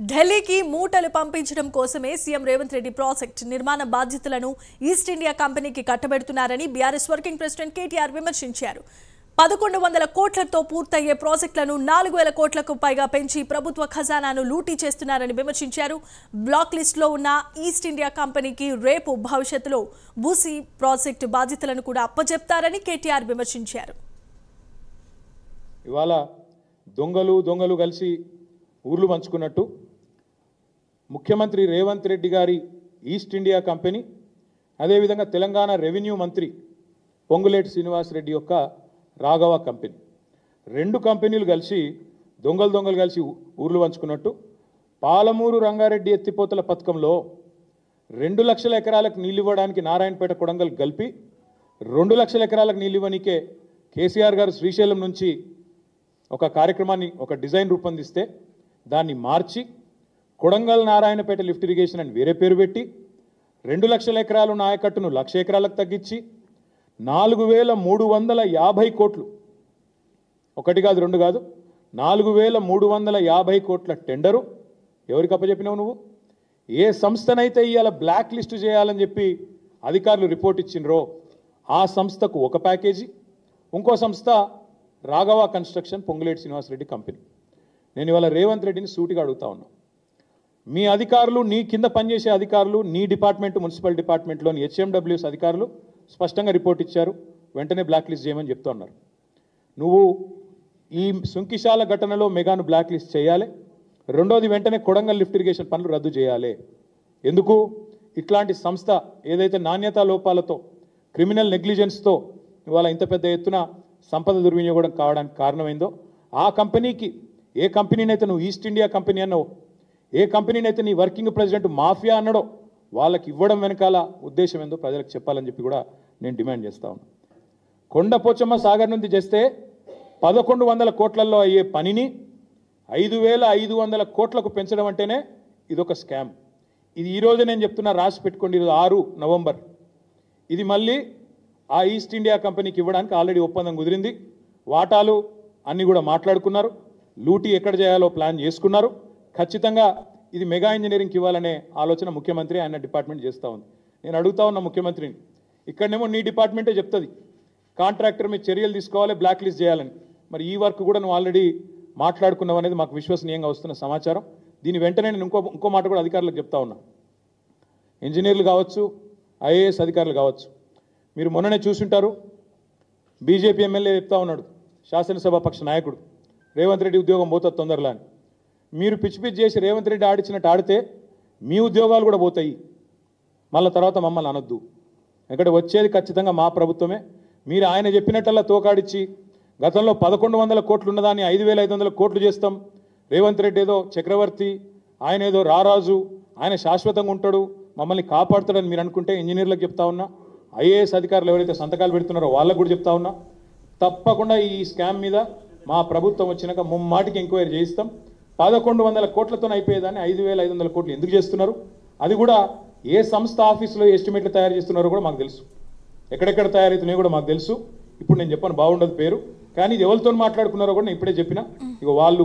ఢిల్లీకి మూటలు పంపించడం కోసమే సీఎం రేవంత్ రెడ్డి ప్రాజెక్ట్ నిర్మాణ బాధ్యతలను ఈస్ట్ ఇండియా కంపెనీకి కట్టబెడుతున్నారని బీఆర్ఎస్ వర్కింగ్ ప్రెసిడెంట్ కేటీఆర్ విమర్శించారు. 1100 కోట్లతో పూర్తయ్యే ప్రాజెక్టులను 4000 కోట్లకు పైగా పెంచి ప్రభుత్వ ఖజానాను లూటీ చేస్తున్నారని విమర్శించారు. బ్లాక్ లిస్టులో ఉన్న ఈస్ట్ ఇండియా కంపెనీకి రేపు భవిష్యత్తులో బూసీ ప్రాజెక్టు బాధ్యతలను కూడా అప్పజెప్తారని కేటీఆర్ విమర్శించారు. ఇవాళ దొంగలు కలిసి ఊర్లు పంచుకున్నట్టు ముఖ్యమంత్రి రేవంత్ రెడ్డి గారి ఈస్ట్ ఇండియా కంపెనీ, అదేవిధంగా తెలంగాణ రెవెన్యూ మంత్రి పొంగులేటి శ్రీనివాస్ రెడ్డి యొక్క రాఘవ కంపెనీ, రెండు కంపెనీలు కలిసి దొంగలు కలిసి ఊర్లు పంచుకున్నట్టు పాలమూరు రంగారెడ్డి ఎత్తిపోతల పథకంలో 2 లక్షల ఎకరాలకు నీళ్ళు ఇవ్వడానికి నారాయణపేట కొడంగల్ కలిపి 2 లక్షల ఎకరాలకు నీళ్ళు ఇవ్వనికే కేసీఆర్ గారు శ్రీశైలం నుంచి ఒక కార్యక్రమాన్ని, ఒక డిజైన్ రూపొందిస్తే దాన్ని మార్చి కొడంగల్ నారాయణపేట లిఫ్ట్ ఇరిగేషన్ అని వేరే పేరు పెట్టి 2 లక్షల ఎకరాలు నాయకట్టును 1,00,000 ఎకరాలకు తగ్గించి 4,350 కోట్లు, ఒకటి కాదు రెండు కాదు 4,350 కోట్ల టెండరు ఎవరికి అప్పచెప్పినావు నువ్వు? ఏ సంస్థనైతే ఇవాళ బ్లాక్ లిస్ట్ చేయాలని చెప్పి అధికారులు రిపోర్ట్ ఇచ్చినరో ఆ సంస్థకు ఒక ప్యాకేజీ, ఇంకో సంస్థ రాఘవ కన్స్ట్రక్షన్ పొంగులేటి శ్రీనివాసరెడ్డి కంపెనీ. నేను ఇవాళ రేవంత్ రెడ్డిని సూటిగా అడుగుతా ఉన్నా, మీ అధికారులు, నీ కింద పనిచేసే అధికారులు, నీ డిపార్ట్మెంట్ మున్సిపల్ డిపార్ట్మెంట్లోని హెచ్ఎండబ్ల్యూఎస్ అధికారులు స్పష్టంగా రిపోర్ట్ ఇచ్చారు, వెంటనే బ్లాక్ లిస్ట్ చేయమని చెప్తా ఉన్నారు. నువ్వు ఈ సుంకిశాల ఘటనలో మెగాను బ్లాక్ లిస్ట్ చేయాలి. రెండోది, వెంటనే కొడంగల్ లిఫ్ట్ ఇరిగేషన్ పనులు రద్దు చేయాలి. ఎందుకు? ఇట్లాంటి సంస్థ ఏదైతే నాణ్యతా లోపాలతో, క్రిమినల్ నెగ్లిజెన్స్తో ఇవాళ ఇంత పెద్ద ఎత్తున సంపద దుర్వినియోగం కావడానికి కారణమైందో ఆ కంపెనీకి, ఏ కంపెనీనైతే నువ్వు ఈస్ట్ ఇండియా కంపెనీ అన్నావు, ఏ కంపెనీనైతే నీ వర్కింగ్ ప్రెసిడెంట్ మాఫియా అన్నాడో వాళ్ళకి ఇవ్వడం వెనకాల ఉద్దేశం ఏందో ప్రజలకు చెప్పాలని చెప్పి కూడా నేను డిమాండ్ చేస్తా ఉన్నా. కొండపోచమ్మ సాగర్ నుంచి చేస్తే 1100 కోట్లలో అయ్యే పనిని 5,500 కోట్లకు పెంచడం అంటేనే ఇదొక స్కామ్. ఇది ఈరోజు నేను చెప్తున్నా, రాసి పెట్టుకోండి, ఇది 6 నవంబర్. ఇది మళ్ళీ ఆ ఈస్ట్ ఇండియా కంపెనీకి ఇవ్వడానికి ఆల్రెడీ ఒప్పందం కుదిరింది. వాటాలు అన్నీ కూడా మాట్లాడుకున్నారు, లూటీ ఎక్కడ చేయాలో ప్లాన్ చేసుకున్నారు. ఖచ్చితంగా ఇది మెగా ఇంజనీరింగ్కి ఇవ్వాలనే ఆలోచన ముఖ్యమంత్రి ఆయన డిపార్ట్మెంట్ చేస్తూ ఉంది. నేను అడుగుతా ఉన్న ముఖ్యమంత్రిని, ఇక్కడనేమో నీ డిపార్ట్మెంటే చెప్తుంది కాంట్రాక్టర్ మీద చర్యలు తీసుకోవాలి, బ్లాక్ లిస్ట్ చేయాలని. మరి ఈ వర్క్ కూడా నువ్వు ఆల్రెడీ మాట్లాడుకున్నావు అనేది మాకు విశ్వసనీయంగా వస్తున్న సమాచారం. దీని వెంటనే నేను ఇంకో మాట కూడా అధికారులకు చెప్తా ఉన్నా. ఇంజనీర్లు కావచ్చు, ఐఏఎస్ అధికారులు కావచ్చు, మీరు మొన్ననే చూసుంటారు, బీజేపీ ఎమ్మెల్యే చెప్తా ఉన్నాడు, శాసనసభ పక్ష నాయకుడు, రేవంత్ రెడ్డి ఉద్యోగం పోతుంది తొందరలో అని. మీరు పిచ్చి చేసి రేవంత్ రెడ్డి ఆడిచ్చినట్టు ఆడితే మీ ఉద్యోగాలు కూడా పోతాయి. మళ్ళీ తర్వాత మమ్మల్ని అనొద్దు, ఎందుకంటే వచ్చేది ఖచ్చితంగా మా ప్రభుత్వమే. మీరు ఆయన చెప్పినట్టల్లా తోకాడిచ్చి గతంలో 1100 కోట్లు ఉన్నదాన్ని 5,500 కోట్లు చేస్తాం, రేవంత్ రెడ్డి ఏదో చక్రవర్తి, ఆయన ఏదో రారాజు, ఆయన శాశ్వతంగా ఉంటాడు, మమ్మల్ని కాపాడుతాడని మీరు అనుకుంటే ఇంజనీర్లకు చెప్తా ఉన్నా, ఐఏఎస్ అధికారులు ఎవరైతే సంతకాలు పెడుతున్నారో వాళ్ళకు కూడా చెప్తా ఉన్నా, తప్పకుండా ఈ స్కామ్ మీద మా ప్రభుత్వం వచ్చినాక ముమ్మాటికి ఎంక్వైరీ చేయిస్తాం. 1100 కోట్లతో అయిపోయేదాన్ని 5,500 కోట్లు ఎందుకు చేస్తున్నారు? అది కూడా ఏ సంస్థ ఆఫీసులో ఎస్టిమేట్లు తయారు చేస్తున్నారో కూడా మాకు తెలుసు, ఎక్కడెక్కడ తయారవుతున్నాయో కూడా మాకు తెలుసు. ఇప్పుడు నేను చెప్పాను, బాగుండదు పేరు, కానీ ఇది ఎవరితో మాట్లాడుకున్నారో కూడా నేను ఇప్పుడే చెప్పిన. ఇక వాళ్ళు